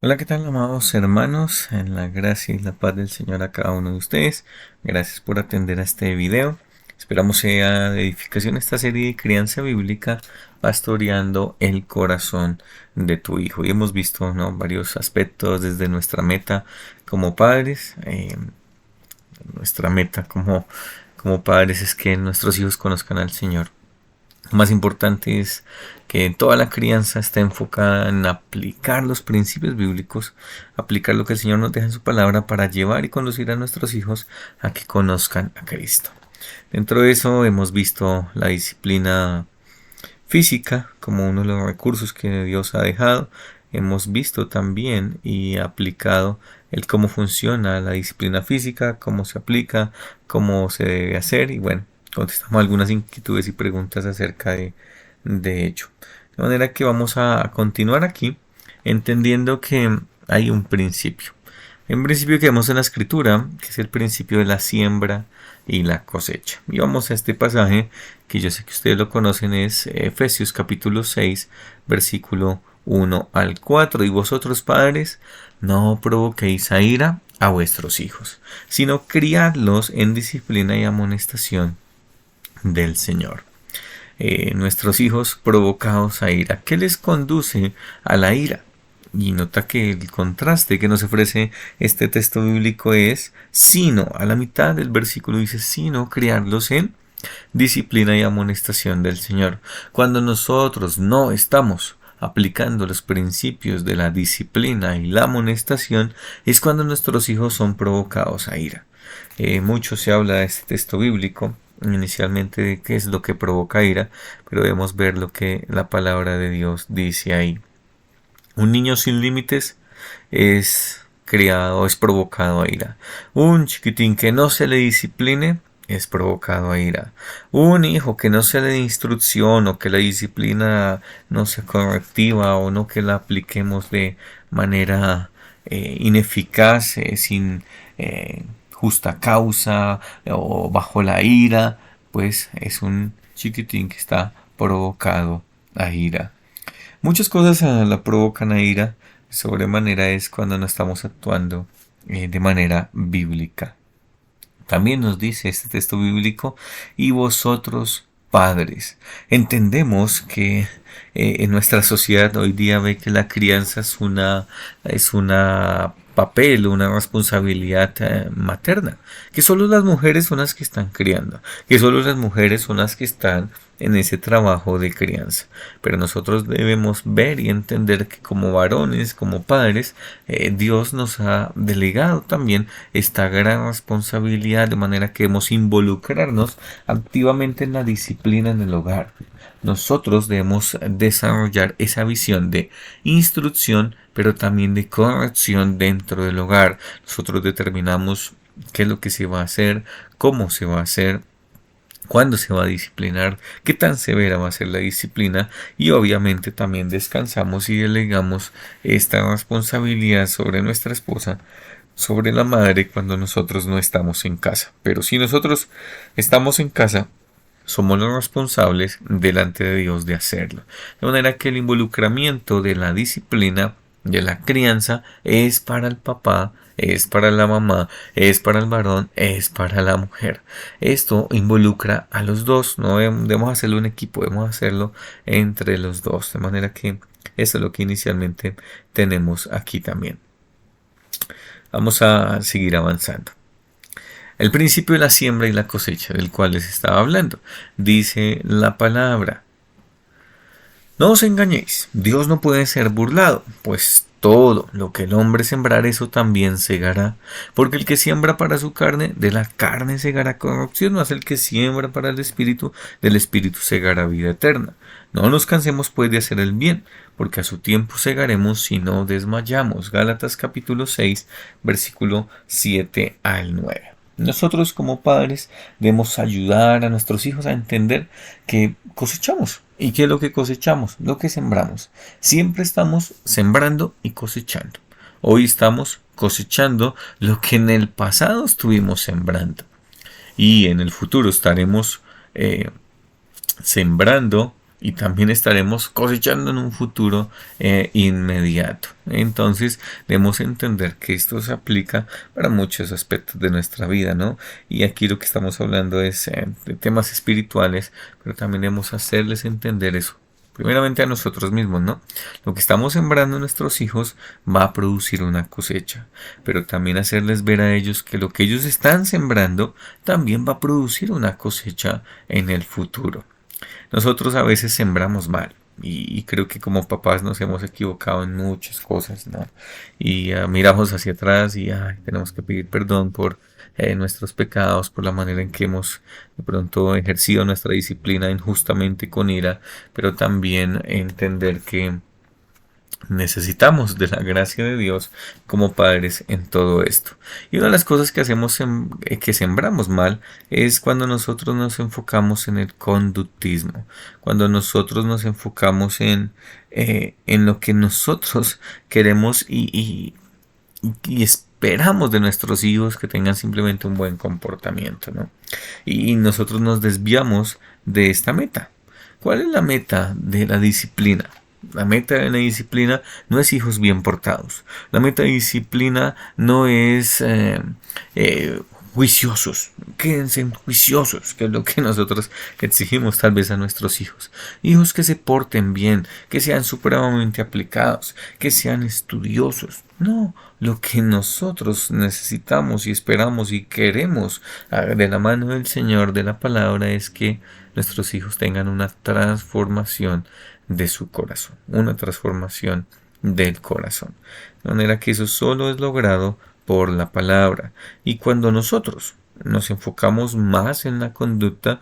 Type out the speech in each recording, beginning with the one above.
Hola, ¿qué tal, amados hermanos? En la gracia y la paz del Señor a cada uno de ustedes. Gracias por atender a este video. Esperamos sea de edificación esta serie de crianza bíblica, pastoreando el corazón de tu hijo. Y hemos visto, ¿no?, varios aspectos desde nuestra meta como padres. Nuestra meta como padres es que nuestros hijos conozcan al Señor. Lo más importante es que toda la crianza está enfocada en aplicar los principios bíblicos, aplicar lo que el Señor nos deja en su palabra para llevar y conducir a nuestros hijos a que conozcan a Cristo. Dentro de eso hemos visto la disciplina física como uno de los recursos que Dios ha dejado. Hemos visto también y aplicado el cómo funciona la disciplina física, cómo se aplica, cómo se debe hacer y bueno, contestamos algunas inquietudes y preguntas acerca de ello. De manera que vamos a continuar aquí entendiendo que hay un principio. Un principio que vemos en la escritura, que es el principio de la siembra y la cosecha. Y vamos a este pasaje que yo sé que ustedes lo conocen, es Efesios capítulo 6, versículo 1 al 4. Y vosotros, padres, no provoquéis a ira a vuestros hijos, sino criadlos en disciplina y amonestación del Señor. Nuestros hijos provocados a ira. ¿Qué les conduce a la ira? Y nota que el contraste que nos ofrece este texto bíblico es sino, a la mitad del versículo dice sino criarlos en disciplina y amonestación del Señor. Cuando nosotros no estamos aplicando los principios de la disciplina y la amonestación, es cuando nuestros hijos son provocados a ira. Mucho se habla de este texto bíblico, inicialmente de qué es lo que provoca ira, pero debemos ver lo que la palabra de Dios dice ahí. Un niño sin límites es criado, es provocado a ira. Un chiquitín que no se le discipline es provocado a ira. Un hijo que no se le dé instrucción o que la disciplina no sea correctiva o no que la apliquemos de manera ineficaz, sin justa causa o bajo la ira, pues es un chiquitín que está provocado a ira. Muchas cosas la provocan a ira, sobremanera es cuando no estamos actuando de manera bíblica. También nos dice este texto bíblico, y vosotros padres. Entendemos que en nuestra sociedad hoy día ve que la crianza es una papel, una responsabilidad materna, que solo las mujeres son las que están criando, que solo las mujeres son las que están en ese trabajo de crianza. Pero nosotros debemos ver y entender que como varones, como padres, Dios nos ha delegado también esta gran responsabilidad, de manera que debemos involucrarnos activamente en la disciplina en el hogar. Nosotros debemos desarrollar esa visión de instrucción, pero también de corrección dentro del hogar. Nosotros determinamos qué es lo que se va a hacer, cómo se va a hacer, cuándo se va a disciplinar, qué tan severa va a ser la disciplina, y obviamente también descansamos y delegamos esta responsabilidad sobre nuestra esposa, sobre la madre, cuando nosotros no estamos en casa. Pero si nosotros estamos en casa, somos los responsables delante de Dios de hacerlo. De manera que el involucramiento de la disciplina, de la crianza, es para el papá, es para la mamá, es para el varón, es para la mujer. Esto involucra a los dos, no debemos hacerlo en equipo, debemos hacerlo entre los dos. De manera que eso es lo que inicialmente tenemos aquí también. Vamos a seguir avanzando. El principio de la siembra y la cosecha, del cual les estaba hablando, dice la palabra: no os engañéis, Dios no puede ser burlado, pues todo lo que el hombre sembrar, eso también segará. Porque el que siembra para su carne, de la carne segará corrupción, mas el que siembra para el espíritu, del espíritu segará vida eterna. No nos cansemos pues de hacer el bien, porque a su tiempo segaremos si no desmayamos. Gálatas capítulo 6, versículo 7 al 9. Nosotros como padres debemos ayudar a nuestros hijos a entender que cosechamos. ¿Y qué es lo que cosechamos? Lo que sembramos. Siempre estamos sembrando y cosechando. Hoy estamos cosechando lo que en el pasado estuvimos sembrando. Y en el futuro estaremos sembrando y también estaremos cosechando en un futuro inmediato. Entonces debemos entender que esto se aplica para muchos aspectos de nuestra vida, ¿no? Y aquí lo que estamos hablando es de temas espirituales, pero también debemos hacerles entender eso. Primeramente a nosotros mismos, ¿no? Lo que estamos sembrando en nuestros hijos va a producir una cosecha, pero también hacerles ver a ellos que lo que ellos están sembrando también va a producir una cosecha en el futuro. Nosotros a veces sembramos mal. Y creo que como papás nos hemos equivocado en muchas cosas, ¿no? Y miramos hacia atrás y tenemos que pedir perdón por nuestros pecados, por la manera en que hemos de pronto ejercido nuestra disciplina injustamente con ira, pero también entender que necesitamos de la gracia de Dios como padres en todo esto. Y una de las cosas que hacemos, que sembramos mal, es cuando nosotros nos enfocamos en el conductismo, cuando nosotros nos enfocamos en lo que nosotros queremos y esperamos de nuestros hijos que tengan simplemente un buen comportamiento, ¿no? Y nosotros nos desviamos de esta meta. ¿Cuál es la meta de la disciplina? La meta de la disciplina no es hijos bien portados. La meta de disciplina no es juiciosos. Quédense juiciosos, que es lo que nosotros exigimos tal vez a nuestros hijos. Hijos que se porten bien, que sean supremamente aplicados, que sean estudiosos. No, lo que nosotros necesitamos y esperamos y queremos de la mano del Señor, de la palabra, es que nuestros hijos tengan una transformación de su corazón, una transformación del corazón. De manera que eso solo es logrado por la palabra. Y cuando nosotros nos enfocamos más en la conducta,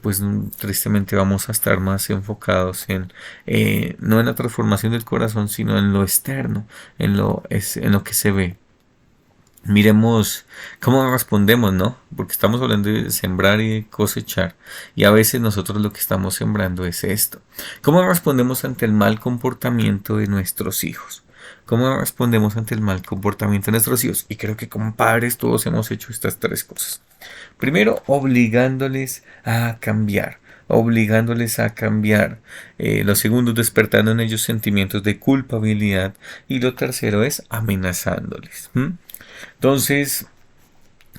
pues tristemente vamos a estar más enfocados no en la transformación del corazón, sino en lo externo, en lo que se ve. Miremos cómo respondemos, ¿no? Porque estamos hablando de sembrar y de cosechar. Y a veces nosotros lo que estamos sembrando es esto. ¿Cómo respondemos ante el mal comportamiento de nuestros hijos? ¿Cómo respondemos ante el mal comportamiento de nuestros hijos? Y creo que como padres todos hemos hecho estas tres cosas. Primero, obligándoles a cambiar. Obligándoles a cambiar. Lo segundo, despertando en ellos sentimientos de culpabilidad. Y lo tercero es amenazándoles. Entonces,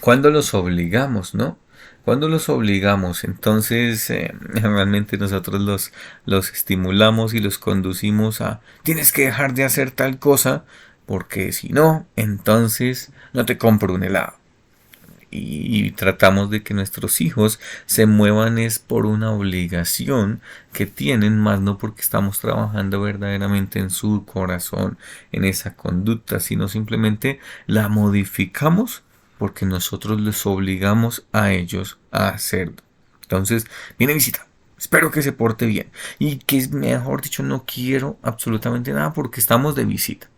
cuando los obligamos, ¿no? Cuando los obligamos, entonces realmente nosotros los estimulamos y los conducimos a tienes que dejar de hacer tal cosa, porque si no, entonces no te compro un helado. Y tratamos de que nuestros hijos se muevan es por una obligación que tienen, más no porque estamos trabajando verdaderamente en su corazón, en esa conducta, sino simplemente la modificamos porque nosotros les obligamos a ellos a hacerlo. Entonces, viene visita. Espero que se porte bien. Y que, mejor dicho, no quiero absolutamente nada porque estamos de visita.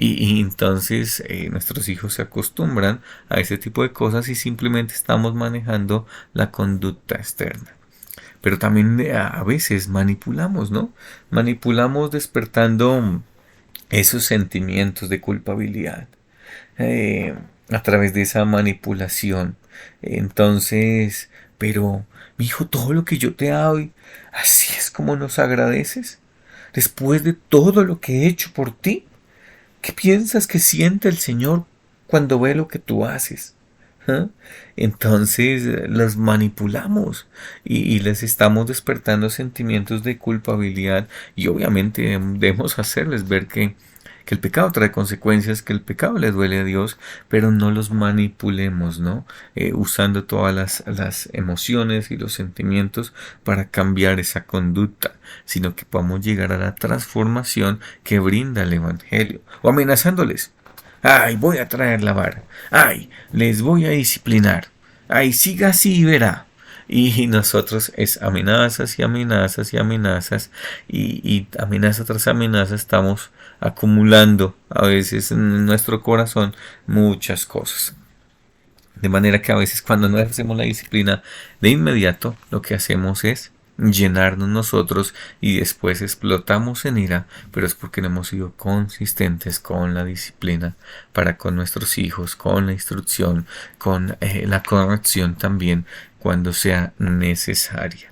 Y entonces nuestros hijos se acostumbran a ese tipo de cosas y simplemente estamos manejando la conducta externa. Pero también a veces manipulamos, ¿no? Manipulamos despertando esos sentimientos de culpabilidad a través de esa manipulación. Entonces, pero, mi hijo, todo lo que yo te doy, así es como nos agradeces. Después de todo lo que he hecho por ti, ¿qué piensas que siente el Señor cuando ve lo que tú haces? ¿Ah? Entonces los manipulamos y les estamos despertando sentimientos de culpabilidad y obviamente debemos hacerles ver que el pecado trae consecuencias, que el pecado le duele a Dios, pero no los manipulemos, ¿no? Usando todas las emociones y los sentimientos para cambiar esa conducta, sino que podamos llegar a la transformación que brinda el Evangelio, o amenazándoles. Ay, voy a traer la vara. Ay, les voy a disciplinar. Ay, siga así y verá. Y nosotros es amenazas y amenazas y amenazas y amenaza tras amenaza estamos acumulando a veces en nuestro corazón muchas cosas. De manera que a veces cuando no hacemos la disciplina de inmediato, lo que hacemos es llenarnos nosotros y después explotamos en ira, pero es porque no hemos sido consistentes con la disciplina para con nuestros hijos, con la instrucción, con la corrección también cuando sea necesaria.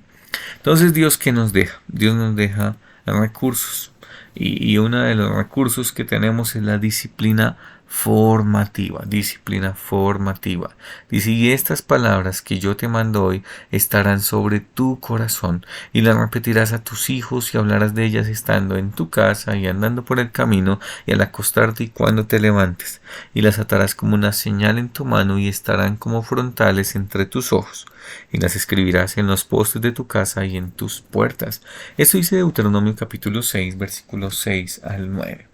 Entonces, Dios, ¿qué nos deja? Dios nos deja recursos. Y uno de los recursos que tenemos es la disciplina formativa, disciplina formativa. Dice, y estas palabras que yo te mando hoy estarán sobre tu corazón y las repetirás a tus hijos y hablarás de ellas estando en tu casa y andando por el camino y al acostarte y cuando te levantes, y las atarás como una señal en tu mano y estarán como frontales entre tus ojos, y las escribirás en los postes de tu casa y en tus puertas. Eso dice Deuteronomio capítulo 6, versículos 6 al 9.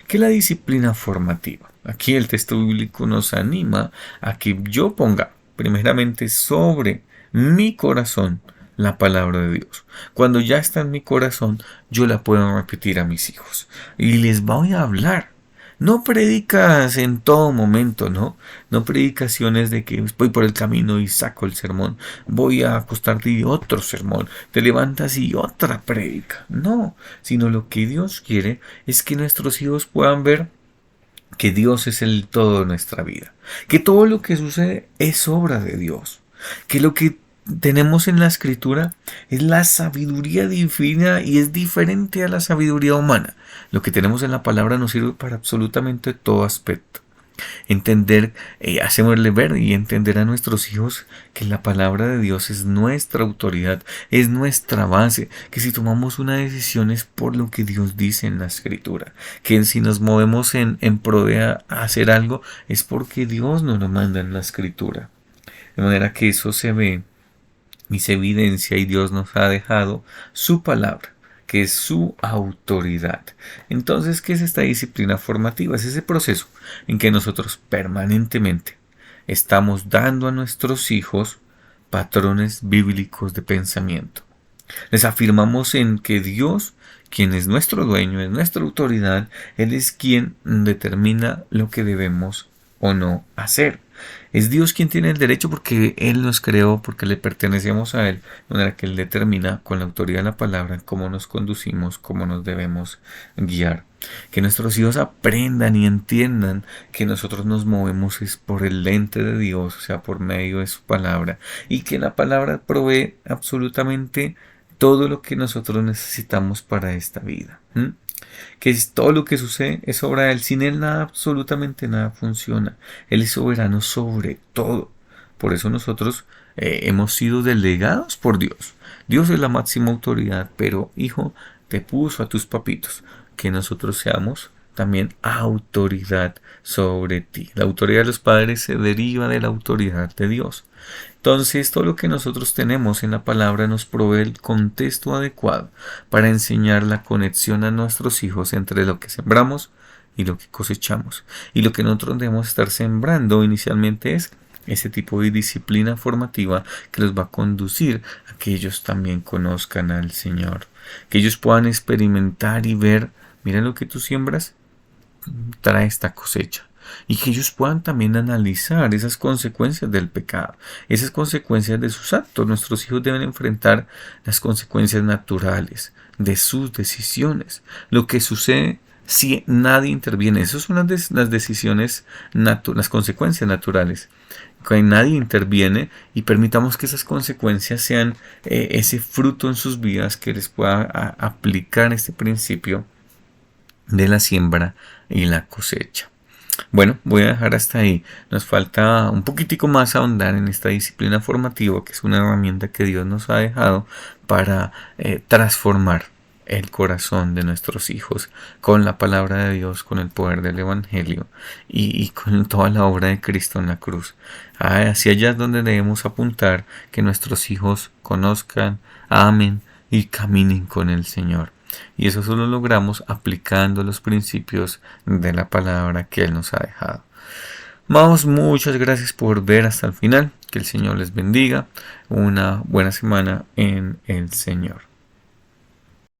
¿Qué es la disciplina formativa? Aquí el texto bíblico nos anima a que yo ponga primeramente sobre mi corazón la palabra de Dios. Cuando ya está en mi corazón, yo la puedo repetir a mis hijos y les voy a hablar. No predicas en todo momento, ¿no? No predicaciones de que voy por el camino y saco el sermón, voy a acostarte y otro sermón, te levantas y otra prédica. No, sino lo que Dios quiere es que nuestros hijos puedan ver que Dios es el todo de nuestra vida, que todo lo que sucede es obra de Dios, que lo que tenemos en la escritura es la sabiduría divina y es diferente a la sabiduría humana. Lo que tenemos en la palabra nos sirve para absolutamente todo aspecto. Entender, hacémosle ver y entender a nuestros hijos que la palabra de Dios es nuestra autoridad, es nuestra base, que si tomamos una decisión es por lo que Dios dice en la escritura, que si nos movemos en pro de hacer algo es porque Dios nos lo manda en la escritura. De manera que eso se ve y se evidencia y Dios nos ha dejado su palabra, que es su autoridad. Entonces, ¿qué es esta disciplina formativa? Es ese proceso en que nosotros permanentemente estamos dando a nuestros hijos patrones bíblicos de pensamiento. Les afirmamos en que Dios, quien es nuestro dueño, es nuestra autoridad, Él es quien determina lo que debemos o no hacer. Es Dios quien tiene el derecho porque Él nos creó, porque le pertenecemos a Él, de manera que Él determina con la autoridad de la palabra cómo nos conducimos, cómo nos debemos guiar. Que nuestros hijos aprendan y entiendan que nosotros nos movemos es por el lente de Dios, o sea, por medio de su palabra, y que la palabra provee absolutamente todo lo que nosotros necesitamos para esta vida. Que es todo lo que sucede es obra de Él. Sin Él nada, absolutamente nada funciona. Él es soberano sobre todo. Por eso nosotros hemos sido delegados por Dios. Dios es la máxima autoridad, pero hijo, te puso a tus papitos que nosotros seamos también autoridad sobre ti. La autoridad de los padres se deriva de la autoridad de Dios. Entonces, todo lo que nosotros tenemos en la palabra nos provee el contexto adecuado para enseñar la conexión a nuestros hijos entre lo que sembramos y lo que cosechamos. Y lo que nosotros debemos estar sembrando inicialmente es ese tipo de disciplina formativa que los va a conducir a que ellos también conozcan al Señor. Que ellos puedan experimentar y ver, mira lo que tú siembras, trae esta cosecha. Y que ellos puedan también analizar esas consecuencias del pecado, esas consecuencias de sus actos. Nuestros hijos deben enfrentar las consecuencias naturales de sus decisiones. Lo que sucede si nadie interviene. Esas son las decisiones, las consecuencias naturales. Que nadie interviene y permitamos que esas consecuencias sean ese fruto en sus vidas que les pueda aplicar este principio de la siembra y la cosecha. Bueno, voy a dejar hasta ahí. Nos falta un poquitico más ahondar en esta disciplina formativa, que es una herramienta que Dios nos ha dejado para transformar el corazón de nuestros hijos con la palabra de Dios, con el poder del Evangelio y con toda la obra de Cristo en la cruz. Hacia allá es donde debemos apuntar, que nuestros hijos conozcan, amen y caminen con el Señor. Y eso solo logramos aplicando los principios de la palabra que Él nos ha dejado. Amados, muchas gracias por ver hasta el final. Que el Señor les bendiga. Una buena semana en el Señor.